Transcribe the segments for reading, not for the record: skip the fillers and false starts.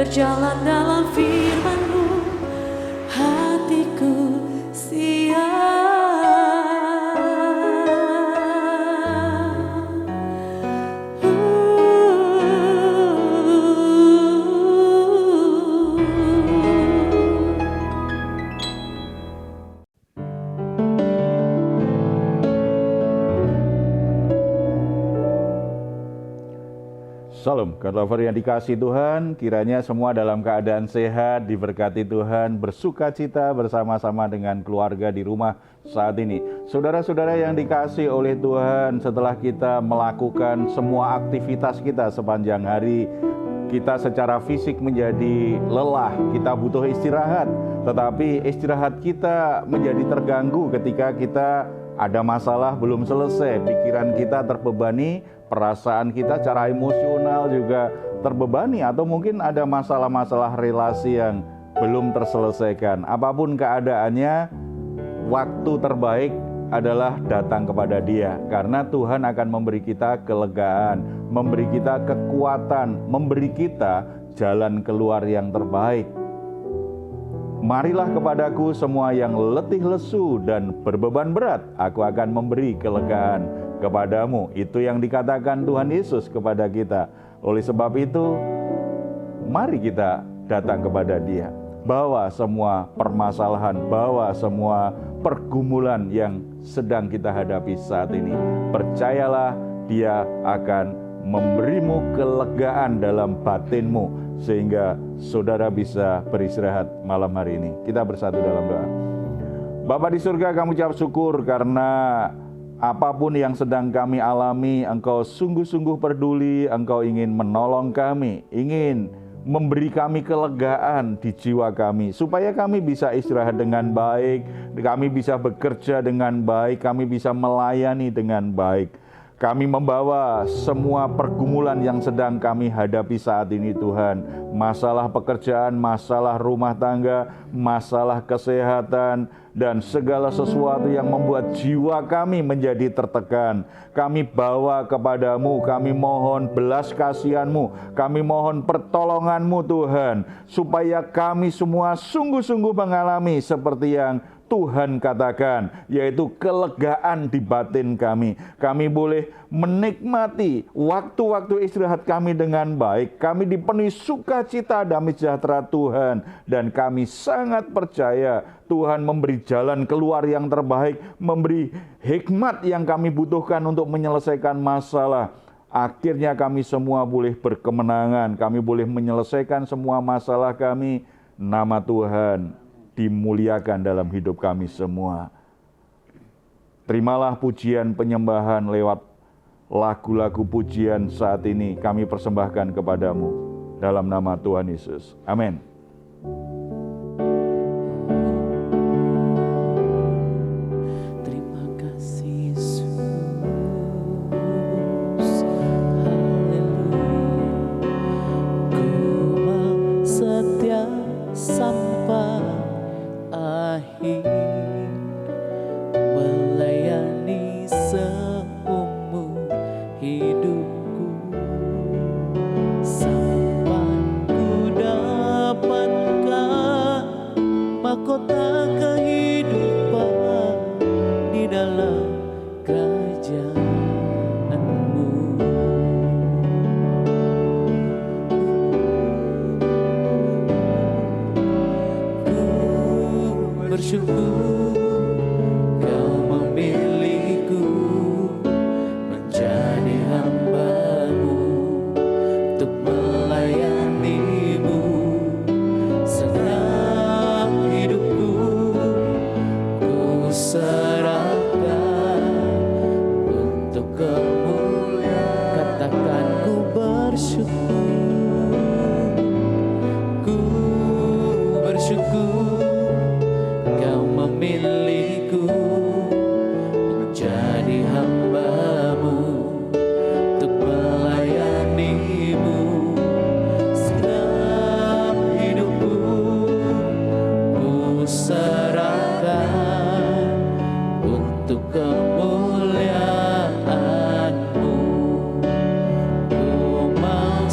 berjalan dalam firman-Mu, hatiku siap. Salam, Godlover yang dikasih Tuhan, kiranya semua dalam keadaan sehat, diberkati Tuhan, bersuka cita bersama-sama dengan keluarga di rumah saat ini. Saudara-saudara yang dikasih oleh Tuhan, setelah kita melakukan semua aktivitas kita sepanjang hari, kita secara fisik menjadi lelah, kita butuh istirahat. Tetapi istirahat kita menjadi terganggu ketika kita ada masalah belum selesai, pikiran kita terbebani, perasaan kita secara emosional juga terbebani, atau mungkin ada masalah-masalah relasi yang belum terselesaikan. Apapun keadaannya, waktu terbaik adalah datang kepada Dia, karena Tuhan akan memberi kita kelegaan, memberi kita kekuatan, memberi kita jalan keluar yang terbaik. Marilah kepadaku semua yang letih lesu dan berbeban berat, aku akan memberi kelegaan kepadamu. Itu yang dikatakan Tuhan Yesus kepada kita. Oleh sebab itu, mari kita datang kepada Dia. Bawa semua permasalahan, bawa semua pergumulan yang sedang kita hadapi saat ini. Percayalah, Dia akan memberimu kelegaan dalam batinmu, sehingga saudara bisa beristirahat malam hari ini. Kita bersatu dalam doa. Bapa di surga, kami ucap syukur karena apapun yang sedang kami alami, Engkau sungguh-sungguh peduli, Engkau ingin menolong kami, ingin memberi kami kelegaan di jiwa kami, supaya kami bisa istirahat dengan baik, kami bisa bekerja dengan baik, kami bisa melayani dengan baik. Kami membawa semua pergumulan yang sedang kami hadapi saat ini Tuhan. Masalah pekerjaan, masalah rumah tangga, masalah kesehatan, dan segala sesuatu yang membuat jiwa kami menjadi tertekan. Kami bawa kepadamu, kami mohon belas kasihan-Mu, kami mohon pertolongan-Mu Tuhan, supaya kami semua sungguh-sungguh mengalami seperti yang Tuhan katakan, yaitu kelegaan di batin kami. Kami boleh menikmati waktu-waktu istirahat kami dengan baik. Kami dipenuhi sukacita damai sejahtera Tuhan. Dan kami sangat percaya Tuhan memberi jalan keluar yang terbaik, memberi hikmat yang kami butuhkan untuk menyelesaikan masalah. Akhirnya kami semua boleh berkemenangan, kami boleh menyelesaikan semua masalah kami. Nama Tuhan dimuliakan dalam hidup kami semua. Terimalah pujian penyembahan lewat lagu-lagu pujian saat ini kami persembahkan kepadamu dalam nama Tuhan Yesus. Amin. Terima kasih Yesus, haleluya. Ku mau setia sampai akhir, melayani seumur hidupku, sampai ku dapatkan mahkota kehidupan di dalam kerajaan-Mu. Bersyukur Kau memilihku menjadi hamba-Mu untuk melayani-Mu. Segenap hidupku ku serahkan untuk kemuliaan. Katakan ku bersyukur, ku bersyukur Kau memilihku menjadi hamba-Mu untuk melayani-Mu. Segenap hidupku ku serahkan untuk kemuliaan-Mu. Ku mau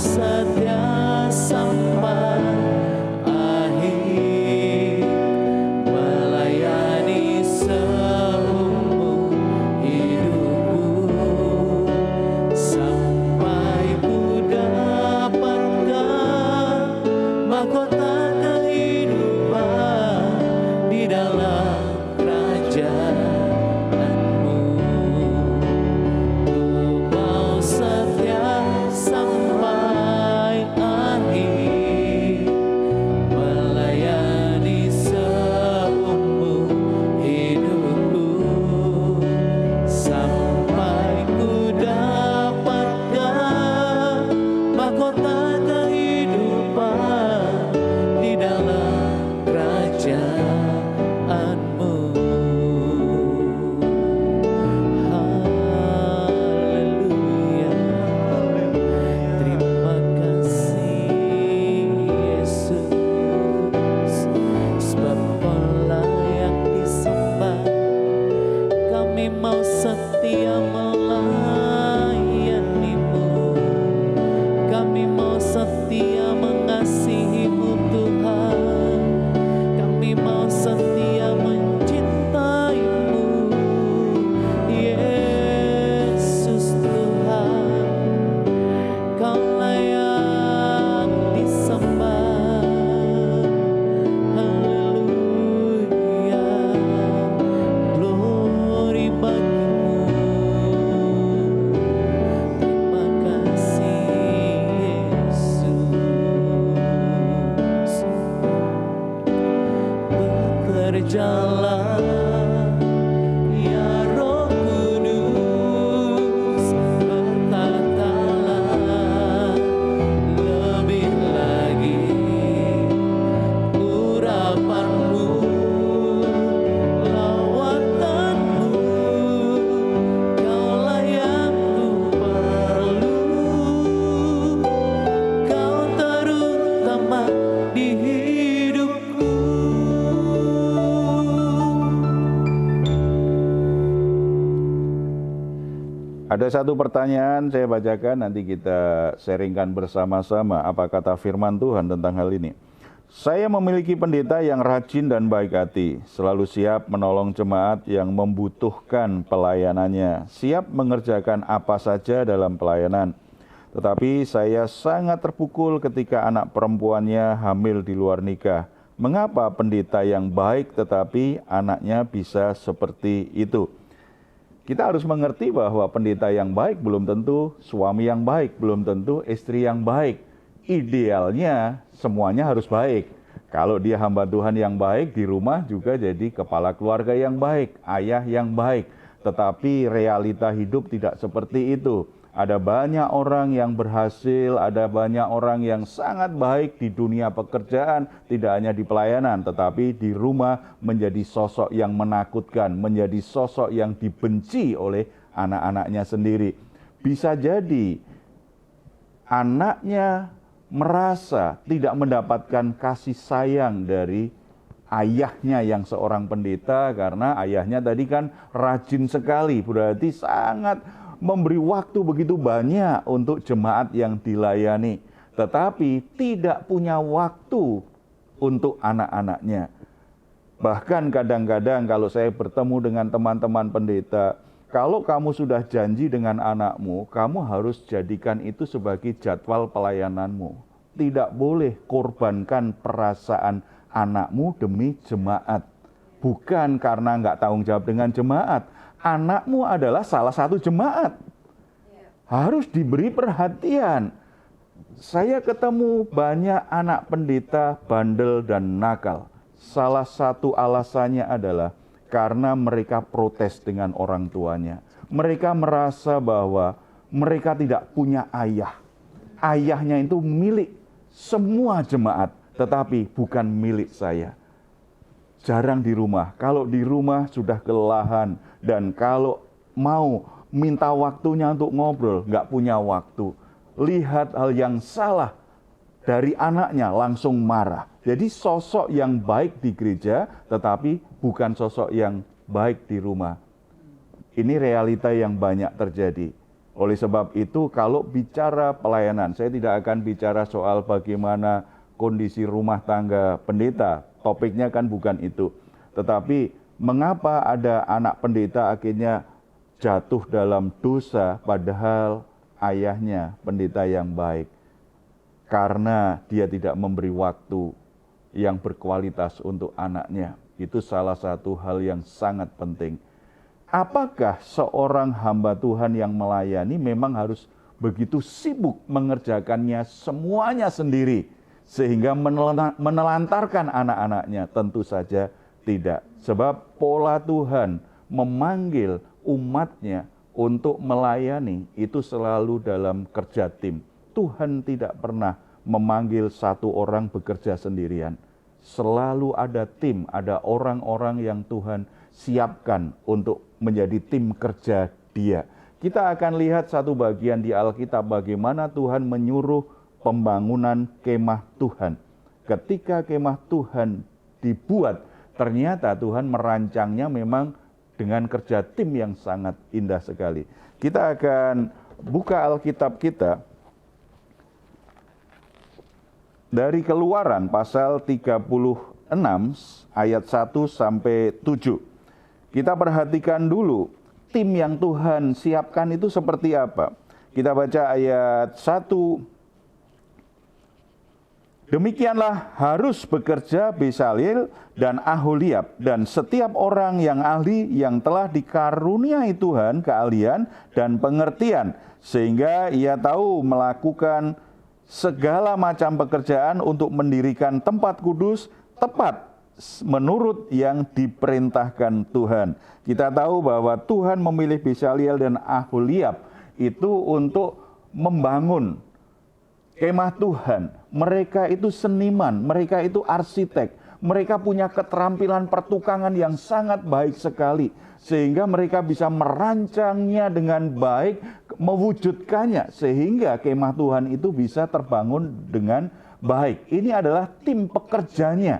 Ada satu pertanyaan saya bacakan, nanti kita sharingkan bersama-sama apa kata firman Tuhan tentang hal ini. Saya memiliki pendeta yang rajin dan baik hati, selalu siap menolong jemaat yang membutuhkan pelayanannya, siap mengerjakan apa saja dalam pelayanan. Tetapi saya sangat terpukul ketika anak perempuannya hamil di luar nikah. Mengapa pendeta yang baik tetapi anaknya bisa seperti itu? Kita harus mengerti bahwa pendeta yang baik belum tentu suami yang baik, belum tentu istri yang baik. Idealnya semuanya harus baik. Kalau dia hamba Tuhan yang baik, di rumah juga jadi kepala keluarga yang baik, ayah yang baik. Tetapi realita hidup tidak seperti itu. Ada banyak orang yang berhasil, ada banyak orang yang sangat baik di dunia pekerjaan, tidak hanya di pelayanan, tetapi di rumah menjadi sosok yang menakutkan, menjadi sosok yang dibenci oleh anak-anaknya sendiri. Bisa jadi anaknya merasa tidak mendapatkan kasih sayang dari ayahnya yang seorang pendeta, karena ayahnya tadi kan rajin sekali, berarti sangat memberi waktu begitu banyak untuk jemaat yang dilayani, tetapi tidak punya waktu untuk anak-anaknya. Bahkan kadang-kadang kalau saya bertemu dengan teman-teman pendeta, kalau kamu sudah janji dengan anakmu, kamu harus jadikan itu sebagai jadwal pelayananmu. Tidak boleh korbankan perasaan anakmu demi jemaat. Bukan karena nggak tanggung jawab dengan jemaat. Anakmu adalah salah satu jemaat. Harus diberi perhatian. Saya ketemu banyak anak pendeta bandel dan nakal. Salah satu alasannya adalah karena mereka protes dengan orang tuanya. Mereka merasa bahwa mereka tidak punya ayah. Ayahnya itu milik semua jemaat, tetapi bukan milik saya. Jarang di rumah. Kalau di rumah sudah kelelahan, dan kalau mau minta waktunya untuk ngobrol, nggak punya waktu. Lihat hal yang salah dari anaknya, langsung marah. Jadi sosok yang baik di gereja, tetapi bukan sosok yang baik di rumah. Ini realita yang banyak terjadi. Oleh sebab itu, kalau bicara pelayanan, saya tidak akan bicara soal bagaimana kondisi rumah tangga pendeta. Topiknya kan bukan itu. Tetapi mengapa ada anak pendeta akhirnya jatuh dalam dosa, padahal ayahnya pendeta yang baik? Karena dia tidak memberi waktu yang berkualitas untuk anaknya. Itu salah satu hal yang sangat penting. Apakah seorang hamba Tuhan yang melayani memang harus begitu sibuk mengerjakannya semuanya sendiri, sehingga menelantarkan anak-anaknya? Tentu saja tidak. Sebab pola Tuhan memanggil umatnya untuk melayani itu selalu dalam kerja tim. Tuhan tidak pernah memanggil satu orang bekerja sendirian. Selalu ada tim, ada orang-orang yang Tuhan siapkan untuk menjadi tim kerja Dia. Kita akan lihat satu bagian di Alkitab bagaimana Tuhan menyuruh pembangunan kemah Tuhan. Ketika kemah Tuhan dibuat, ternyata Tuhan merancangnya memang dengan kerja tim yang sangat indah sekali. Kita akan buka Alkitab kita dari Keluaran pasal 36 ayat 1 sampai 7. Kita perhatikan dulu tim yang Tuhan siapkan itu seperti apa. Kita baca ayat 1. Demikianlah harus bekerja Besaleel dan Aholiab dan setiap orang yang ahli yang telah dikaruniai Tuhan keahlian dan pengertian, sehingga ia tahu melakukan segala macam pekerjaan untuk mendirikan tempat kudus tepat menurut yang diperintahkan Tuhan. Kita tahu bahwa Tuhan memilih Besaleel dan Aholiab itu untuk membangun kemah Tuhan. Mereka itu seniman, mereka itu arsitek, mereka punya keterampilan pertukangan yang sangat baik sekali, sehingga mereka bisa merancangnya dengan baik, mewujudkannya, sehingga kemah Tuhan itu bisa terbangun dengan baik. Ini adalah tim pekerjanya.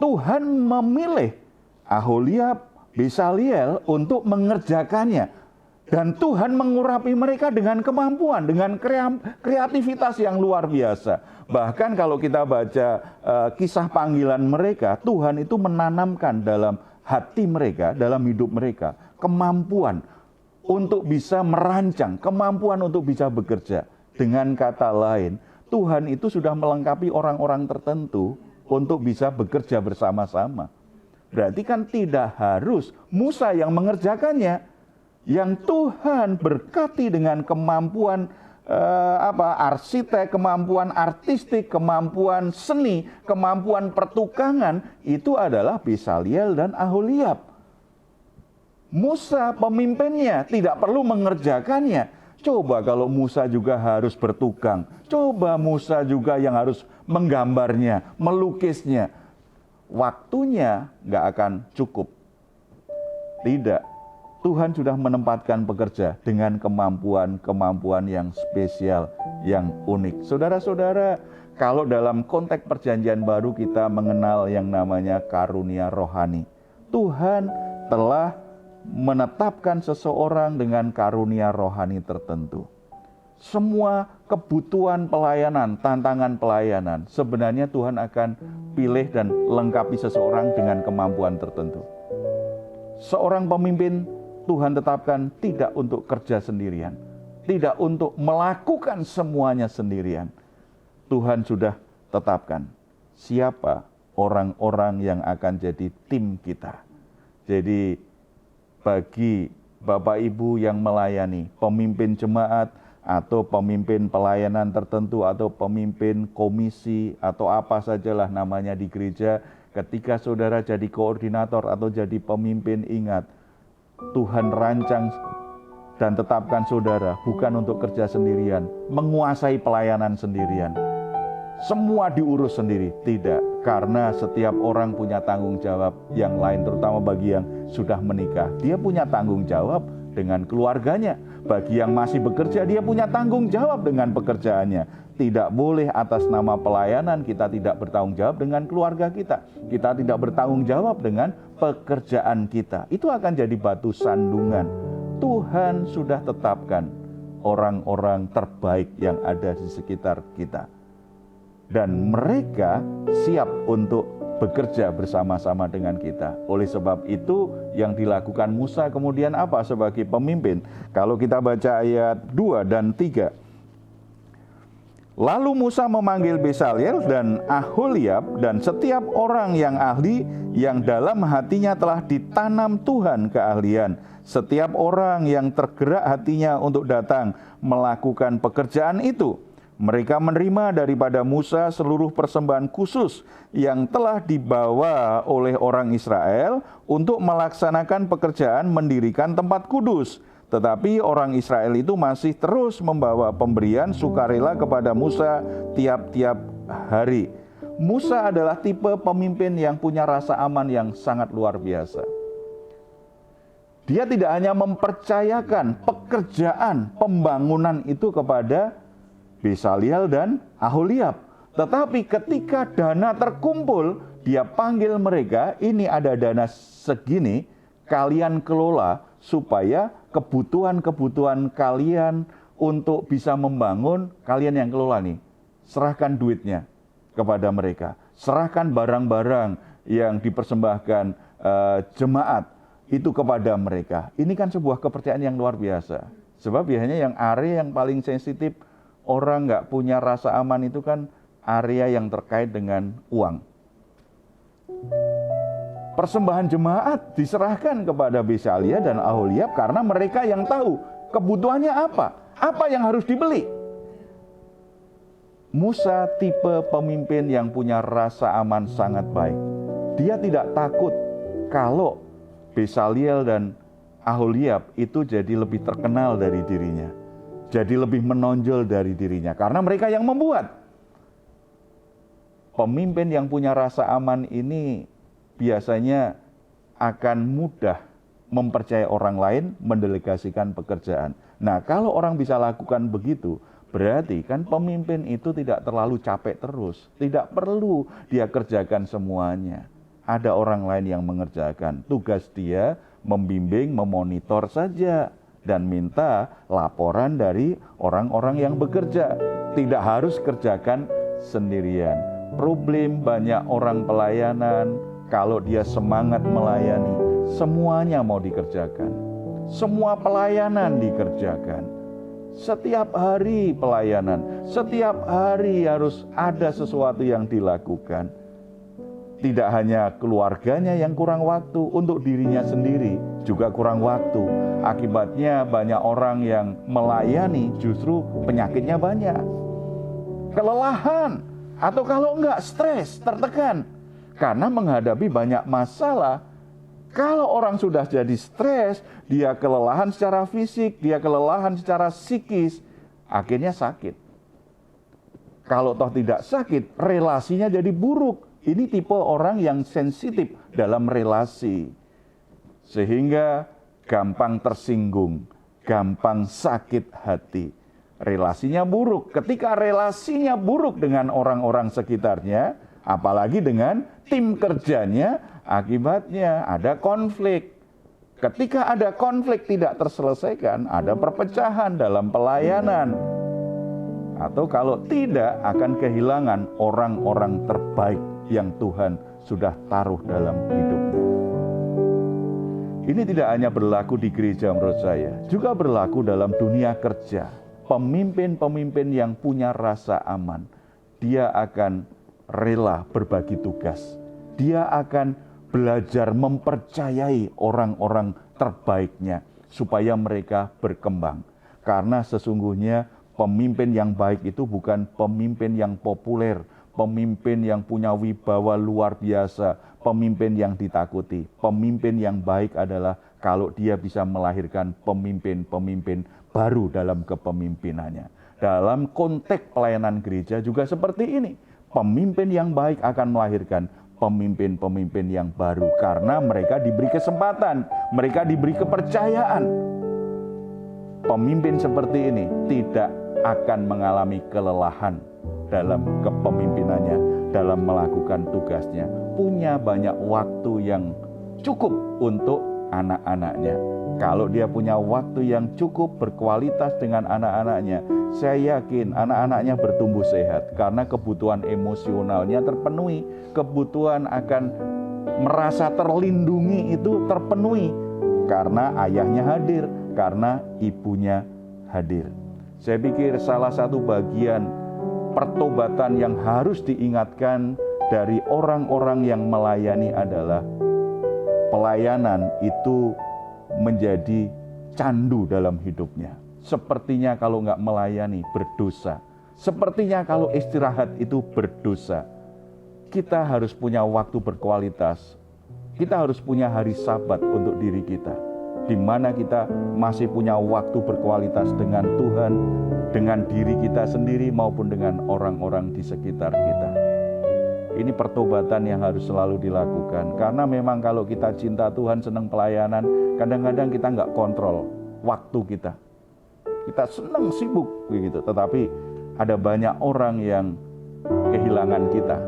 Tuhan memilih Aholiab, Besaleel untuk mengerjakannya. Dan Tuhan mengurapi mereka dengan kemampuan, dengan kreativitas yang luar biasa. Bahkan kalau kita baca kisah panggilan mereka, Tuhan itu menanamkan dalam hati mereka, dalam hidup mereka, kemampuan untuk bisa merancang, kemampuan untuk bisa bekerja. Dengan kata lain, Tuhan itu sudah melengkapi orang-orang tertentu untuk bisa bekerja bersama-sama. Berarti kan tidak harus Musa yang mengerjakannya. Yang Tuhan berkati dengan kemampuan arsitek, kemampuan artistik, kemampuan seni, kemampuan pertukangan, itu adalah Besaliel dan Aholiab. Musa pemimpinnya tidak perlu mengerjakannya. Coba kalau Musa juga harus bertukang, coba Musa juga yang harus menggambarnya, melukisnya, waktunya nggak akan cukup. Tidak. Tuhan sudah menempatkan pekerja dengan kemampuan-kemampuan yang spesial, yang unik. Saudara-saudara, kalau dalam konteks perjanjian baru kita mengenal yang namanya karunia rohani. Tuhan telah menetapkan seseorang dengan karunia rohani tertentu. Semua kebutuhan pelayanan, tantangan pelayanan, sebenarnya Tuhan akan pilih dan lengkapi seseorang dengan kemampuan tertentu. Seorang pemimpin Tuhan tetapkan tidak untuk kerja sendirian, tidak untuk melakukan semuanya sendirian. Tuhan sudah tetapkan siapa orang-orang yang akan jadi tim kita. Jadi bagi Bapak Ibu yang melayani, pemimpin jemaat atau pemimpin pelayanan tertentu atau pemimpin komisi atau apa sajalah namanya di gereja, ketika saudara jadi koordinator atau jadi pemimpin, ingat, Tuhan rancang dan tetapkan saudara bukan untuk kerja sendirian, menguasai pelayanan sendirian. Semua diurus sendiri, tidak. Karena setiap orang punya tanggung jawab yang lain, terutama bagi yang sudah menikah. Dia punya tanggung jawab dengan keluarganya. Bagi yang masih bekerja, dia punya tanggung jawab dengan pekerjaannya. Tidak boleh atas nama pelayanan kita tidak bertanggung jawab dengan keluarga kita. Kita tidak bertanggung jawab dengan pekerjaan kita. Itu akan jadi batu sandungan. Tuhan sudah tetapkan orang-orang terbaik yang ada di sekitar kita. Dan mereka siap untuk bekerja bersama-sama dengan kita. Oleh sebab itu yang dilakukan Musa kemudian apa sebagai pemimpin? Kalau kita baca ayat 2 dan 3. Lalu Musa memanggil Besaliel dan Aholiab dan setiap orang yang ahli yang dalam hatinya telah ditanam Tuhan keahlian. Setiap orang yang tergerak hatinya untuk datang melakukan pekerjaan itu. Mereka menerima daripada Musa seluruh persembahan khusus yang telah dibawa oleh orang Israel untuk melaksanakan pekerjaan mendirikan tempat kudus. Tetapi orang Israel itu masih terus membawa pemberian sukarela kepada Musa tiap-tiap hari. Musa adalah tipe pemimpin yang punya rasa aman yang sangat luar biasa. Dia tidak hanya mempercayakan pekerjaan pembangunan itu kepada Besaliel dan Aholiab. Tetapi ketika dana terkumpul, dia panggil mereka, ini ada dana segini, kalian kelola supaya kebutuhan-kebutuhan kalian untuk bisa membangun, kalian yang kelola nih. Serahkan duitnya kepada mereka. Serahkan barang-barang yang dipersembahkan jemaat itu kepada mereka. Ini kan sebuah kepercayaan yang luar biasa. Sebab biasanya yang area yang paling sensitif, orang nggak punya rasa aman itu kan area yang terkait dengan uang. Persembahan jemaat diserahkan kepada Besaliel dan Aholiab karena mereka yang tahu kebutuhannya apa yang harus dibeli. Musa tipe pemimpin yang punya rasa aman sangat baik. Dia tidak takut kalau Besaliel dan Aholiab itu jadi lebih terkenal dari dirinya. Jadi lebih menonjol dari dirinya karena mereka yang membuat. Pemimpin yang punya rasa aman ini biasanya akan mudah mempercayai orang lain, mendelegasikan pekerjaan. Nah, kalau orang bisa lakukan begitu, berarti kan pemimpin itu tidak terlalu capek terus. Tidak perlu dia kerjakan semuanya. Ada orang lain yang mengerjakan. Tugas dia membimbing, memonitor saja. dan minta laporan dari orang-orang yang bekerja. Tidak harus kerjakan sendirian. Problem banyak orang pelayanan, kalau dia semangat melayani, semuanya mau dikerjakan. Semua pelayanan dikerjakan. Setiap hari pelayanan, setiap hari harus ada sesuatu yang dilakukan. Tidak hanya keluarganya yang kurang waktu, untuk dirinya sendiri juga kurang waktu. Akibatnya banyak orang yang melayani justru penyakitnya banyak. Kelelahan, atau kalau enggak stres, tertekan. Karena menghadapi banyak masalah. Kalau orang sudah jadi stres, dia kelelahan secara fisik, dia kelelahan secara psikis, akhirnya sakit. Kalau toh tidak sakit, relasinya jadi buruk. Ini tipe orang yang sensitif dalam relasi. Sehingga gampang tersinggung, gampang sakit hati. Relasinya buruk. Ketika relasinya buruk dengan orang-orang sekitarnya, apalagi dengan tim kerjanya, akibatnya ada konflik. Ketika ada konflik tidak terselesaikan, ada perpecahan dalam pelayanan. Atau kalau tidak, akan kehilangan orang-orang terbaik yang Tuhan sudah taruh dalam hidupnya. Ini tidak hanya berlaku di gereja menurut saya, juga berlaku dalam dunia kerja. Pemimpin-pemimpin yang punya rasa aman, dia akan rela berbagi tugas. Dia akan belajar mempercayai orang-orang terbaiknya supaya mereka berkembang. Karena sesungguhnya pemimpin yang baik itu bukan pemimpin yang populer, pemimpin yang punya wibawa luar biasa, pemimpin yang ditakuti. Pemimpin yang baik adalah kalau dia bisa melahirkan pemimpin-pemimpin baru dalam kepemimpinannya. Dalam konteks pelayanan gereja juga seperti ini. Pemimpin yang baik akan melahirkan pemimpin-pemimpin yang baru karena mereka diberi kesempatan, mereka diberi kepercayaan. Pemimpin seperti ini tidak akan mengalami kelelahan dalam kepemimpinannya, dalam melakukan tugasnya. Punya banyak waktu yang cukup untuk anak-anaknya. Kalau dia punya waktu yang cukup berkualitas dengan anak-anaknya, saya yakin anak-anaknya bertumbuh sehat karena kebutuhan emosionalnya terpenuhi, kebutuhan akan merasa terlindungi itu terpenuhi karena ayahnya hadir, karena ibunya hadir. Saya pikir salah satu bagian pertobatan yang harus diingatkan dari orang-orang yang melayani adalah pelayanan itu menjadi candu dalam hidupnya. Sepertinya kalau nggak melayani berdosa. Sepertinya kalau istirahat itu berdosa. Kita harus punya waktu berkualitas. Kita harus punya hari Sabat untuk diri kita, di mana kita masih punya waktu berkualitas dengan Tuhan, dengan diri kita sendiri maupun dengan orang-orang di sekitar kita. Ini pertobatan yang harus selalu dilakukan. Karena memang kalau kita cinta Tuhan, senang pelayanan, kadang-kadang kita nggak kontrol waktu kita. Kita senang sibuk begitu, tetapi ada banyak orang yang kehilangan kita.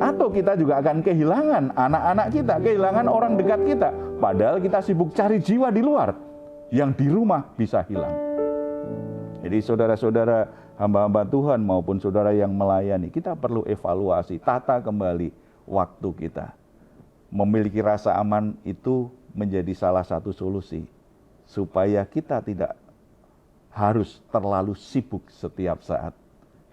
Atau kita juga akan kehilangan anak-anak kita, kehilangan orang dekat kita. Padahal kita sibuk cari jiwa di luar, yang di rumah bisa hilang. Jadi saudara-saudara, hamba-hamba Tuhan maupun saudara yang melayani, kita perlu evaluasi, tata kembali waktu kita. Memiliki rasa aman itu menjadi salah satu solusi, supaya kita tidak harus terlalu sibuk setiap saat.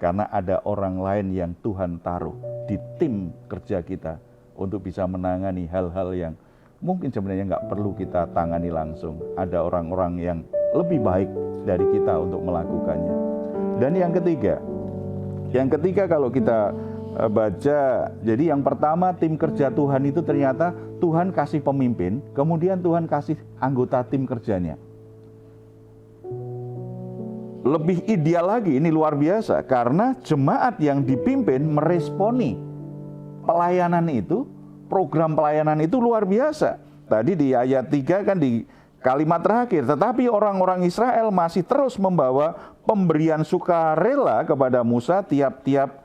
Karena ada orang lain yang Tuhan taruh di tim kerja kita untuk bisa menangani hal-hal yang mungkin sebenarnya nggak perlu kita tangani langsung. Ada orang-orang yang lebih baik dari kita untuk melakukannya. Dan yang ketiga kalau kita baca, jadi yang pertama tim kerja Tuhan itu ternyata Tuhan kasih pemimpin, kemudian Tuhan kasih anggota tim kerjanya. Lebih ideal lagi, ini luar biasa, karena jemaat yang dipimpin meresponi pelayanan itu, program pelayanan itu luar biasa. Tadi di ayat 3 kan di kalimat terakhir, tetapi orang-orang Israel masih terus membawa pemberian sukarela kepada Musa tiap-tiap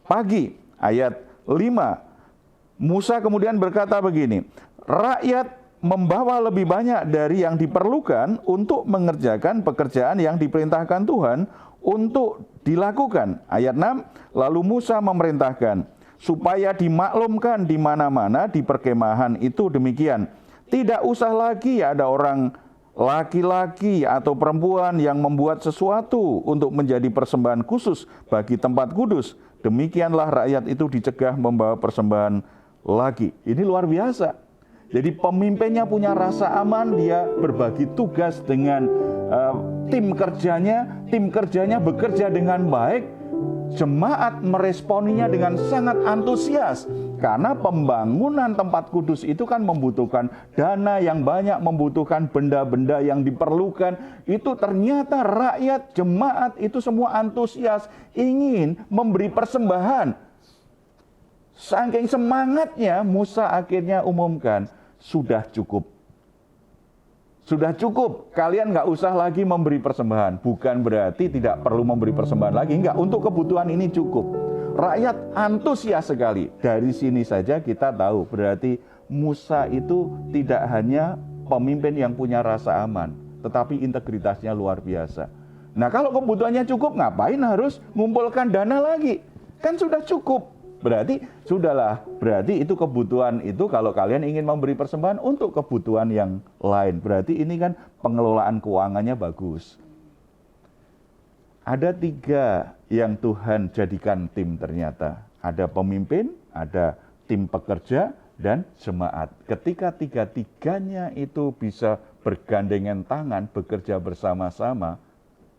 pagi. Ayat 5, Musa kemudian berkata begini, rakyat membawa lebih banyak dari yang diperlukan untuk mengerjakan pekerjaan yang diperintahkan Tuhan untuk dilakukan. Ayat 6, lalu Musa memerintahkan supaya dimaklumkan di mana-mana di perkemahan itu demikian. Tidak usah lagi ada orang laki-laki atau perempuan yang membuat sesuatu untuk menjadi persembahan khusus bagi tempat kudus. Demikianlah rakyat itu dicegah membawa persembahan lagi. Ini luar biasa. Jadi pemimpinnya punya rasa aman, dia berbagi tugas dengan tim kerjanya bekerja dengan baik. Jemaat meresponinya dengan sangat antusias karena pembangunan tempat kudus itu kan membutuhkan dana yang banyak, membutuhkan benda-benda yang diperlukan. Itu ternyata rakyat, jemaat itu semua antusias ingin memberi persembahan. Saking semangatnya Musa akhirnya umumkan, sudah cukup. Sudah cukup, kalian nggak usah lagi memberi persembahan. Bukan berarti tidak perlu memberi persembahan lagi, enggak, untuk kebutuhan ini cukup. Rakyat antusias sekali. Dari sini saja kita tahu, berarti Musa itu tidak hanya pemimpin yang punya rasa aman, tetapi integritasnya luar biasa. Nah kalau kebutuhannya cukup, ngapain harus mengumpulkan dana lagi? Kan sudah cukup. Berarti sudahlah, berarti itu kebutuhan itu kalau kalian ingin memberi persembahan untuk kebutuhan yang lain. Berarti ini kan pengelolaan keuangannya bagus. Ada 3 yang Tuhan jadikan tim ternyata. Ada pemimpin, ada tim pekerja, dan jemaat. Ketika 3-tiganya itu bisa bergandengan tangan, bekerja bersama-sama,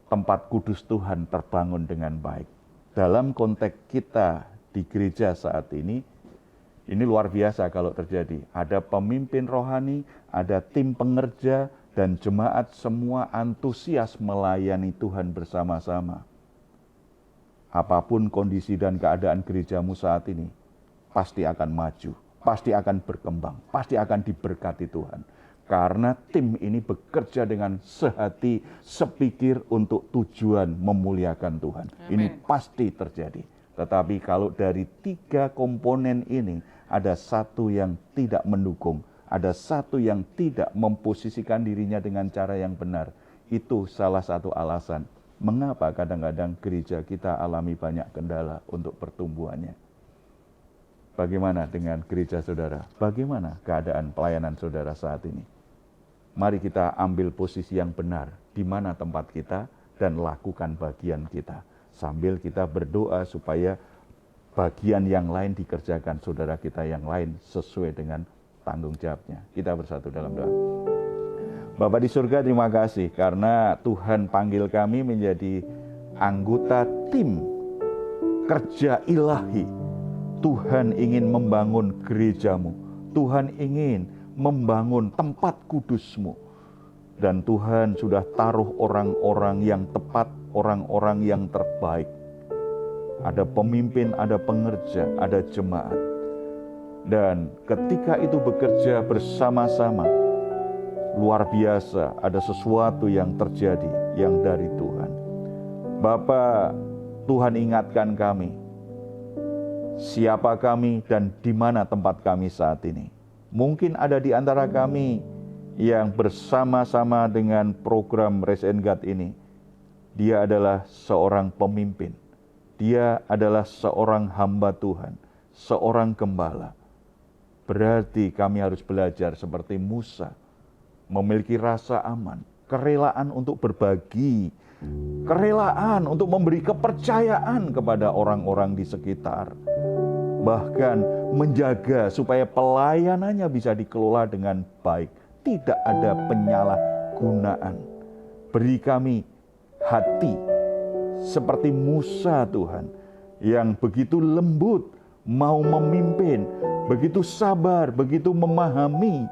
tempat kudus Tuhan terbangun dengan baik. Dalam konteks kita di gereja saat ini luar biasa kalau terjadi. Ada pemimpin rohani, ada tim pengerja, dan jemaat semua antusias melayani Tuhan bersama-sama. Apapun kondisi dan keadaan gerejamu saat ini, pasti akan maju, pasti akan berkembang, pasti akan diberkati Tuhan. Karena tim ini bekerja dengan sehati, sepikir untuk tujuan memuliakan Tuhan. Amen. Ini pasti terjadi. Tetapi kalau dari 3 komponen ini, ada satu yang tidak mendukung, ada satu yang tidak memposisikan dirinya dengan cara yang benar. Itu salah satu alasan mengapa kadang-kadang gereja kita alami banyak kendala untuk pertumbuhannya. Bagaimana dengan gereja saudara? Bagaimana keadaan pelayanan saudara saat ini? Mari kita ambil posisi yang benar, di mana tempat kita, dan lakukan bagian kita. Sambil kita berdoa supaya bagian yang lain dikerjakan saudara kita yang lain sesuai dengan tanggung jawabnya. Kita bersatu dalam doa. Bapa di surga, terima kasih karena Tuhan panggil kami menjadi anggota tim kerja ilahi. Tuhan ingin membangun gerejamu. Tuhan ingin membangun tempat kudusmu. Dan Tuhan sudah taruh orang-orang yang tepat, orang-orang yang terbaik. Ada pemimpin, ada pengerja, ada jemaat. Dan ketika itu bekerja bersama-sama, luar biasa ada sesuatu yang terjadi yang dari Tuhan. Bapa, Tuhan ingatkan kami, siapa kami dan di mana tempat kami saat ini. Mungkin ada di antara kami yang bersama-sama dengan program Raise and Guide ini, dia adalah seorang pemimpin, dia adalah seorang hamba Tuhan, seorang gembala. Berarti kami harus belajar seperti Musa, memiliki rasa aman, kerelaan untuk berbagi, kerelaan untuk memberi kepercayaan kepada orang-orang di sekitar. Bahkan menjaga supaya pelayanannya bisa dikelola dengan baik. Tidak ada penyalahgunaan. Beri kami hati seperti Musa Tuhan, yang begitu lembut, mau memimpin, begitu sabar, begitu memahami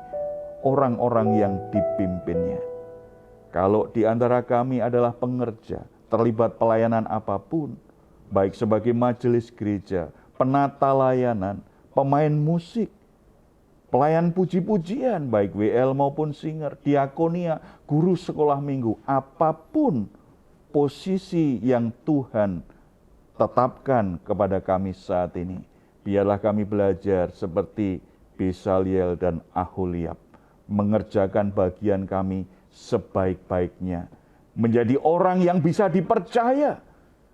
orang-orang yang dipimpinnya. Kalau di antara kami adalah pengerja, terlibat pelayanan apapun, baik sebagai majelis gereja, penata layanan, pemain musik, pelayan puji-pujian, baik WL maupun singer, diakonia, guru sekolah minggu, apapun posisi yang Tuhan tetapkan kepada kami saat ini, biarlah kami belajar seperti Besaliel dan Aholiab, mengerjakan bagian kami sebaik-baiknya. Menjadi orang yang bisa dipercaya.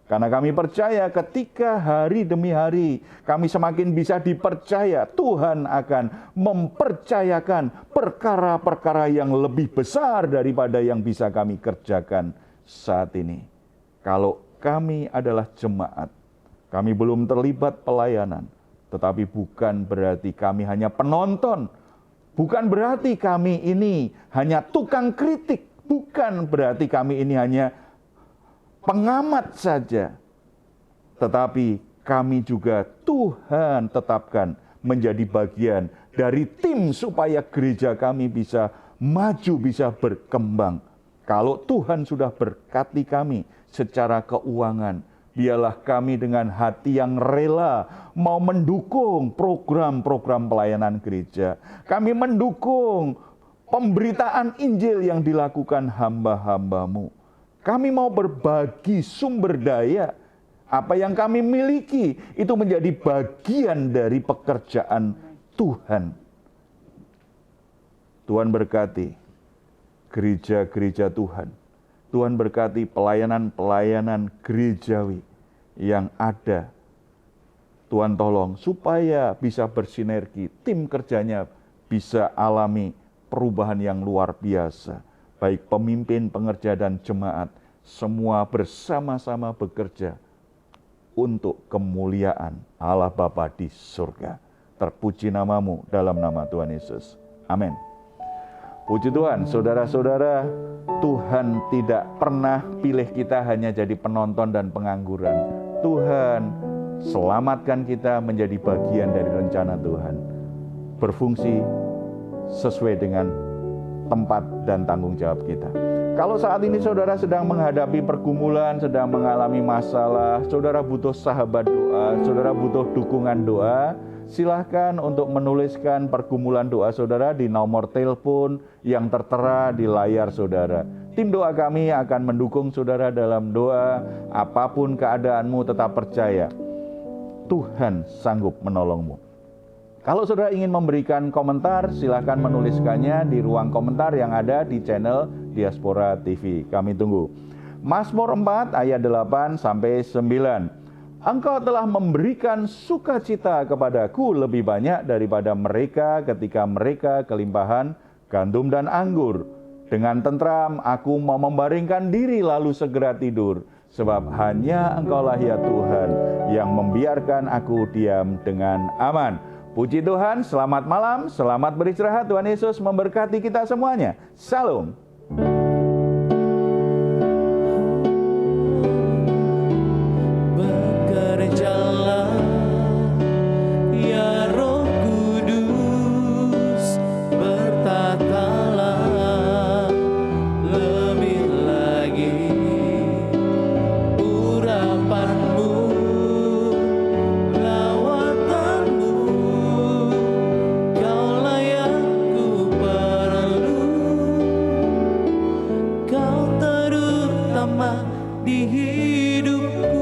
Karena kami percaya ketika hari demi hari kami semakin bisa dipercaya, Tuhan akan mempercayakan perkara-perkara yang lebih besar daripada yang bisa kami kerjakan saat ini. Kalau kami adalah jemaat, kami belum terlibat pelayanan, tetapi bukan berarti kami hanya penonton, bukan berarti kami ini hanya tukang kritik, bukan berarti kami ini hanya pengamat saja, tetapi kami juga Tuhan tetapkan menjadi bagian dari tim supaya gereja kami bisa maju, bisa berkembang. Kalau Tuhan sudah berkati kami secara keuangan, biarlah kami dengan hati yang rela mau mendukung program-program pelayanan gereja. Kami mendukung pemberitaan Injil yang dilakukan hamba-hamba-Mu. Kami mau berbagi sumber daya, apa yang kami miliki, itu menjadi bagian dari pekerjaan Tuhan. Tuhan berkati gereja-gereja Tuhan. Tuhan berkati pelayanan-pelayanan gerejawi yang ada. Tuhan tolong supaya bisa bersinergi, tim kerjanya bisa alami perubahan yang luar biasa. Baik pemimpin, pengerja, dan jemaat, semua bersama-sama bekerja untuk kemuliaan Allah Bapa di surga. Terpuji nama-Mu dalam nama Tuhan Yesus. Amin. Puji Tuhan, saudara-saudara, Tuhan tidak pernah pilih kita hanya jadi penonton dan pengangguran. Tuhan selamatkan kita menjadi bagian dari rencana Tuhan. Berfungsi sesuai dengan tempat dan tanggung jawab kita. Kalau saat ini saudara sedang menghadapi pergumulan, sedang mengalami masalah, saudara butuh sahabat doa, saudara butuh dukungan doa, silahkan untuk menuliskan pergumulan doa saudara di nomor telepon yang tertera di layar saudara. Tim doa kami akan mendukung saudara dalam doa. Apapun keadaanmu, tetap percaya Tuhan sanggup menolongmu. Kalau saudara ingin memberikan komentar, silakan menuliskannya di ruang komentar yang ada di channel Diaspora TV. Kami tunggu. Mazmur 4 ayat 8-9. Engkau telah memberikan sukacita kepadaku lebih banyak daripada mereka ketika mereka kelimpahan gandum dan anggur. Dengan tentram aku mau membaringkan diri lalu segera tidur. Sebab hanya Engkaulah ya Tuhan yang membiarkan aku diam dengan aman. Puji Tuhan, selamat malam, selamat beristirahat. Tuhan Yesus memberkati kita semuanya. Shalom. Bekerjalah, ya Roh Kudus, bertatalah lebih lagi urapanmu. Di hidupku.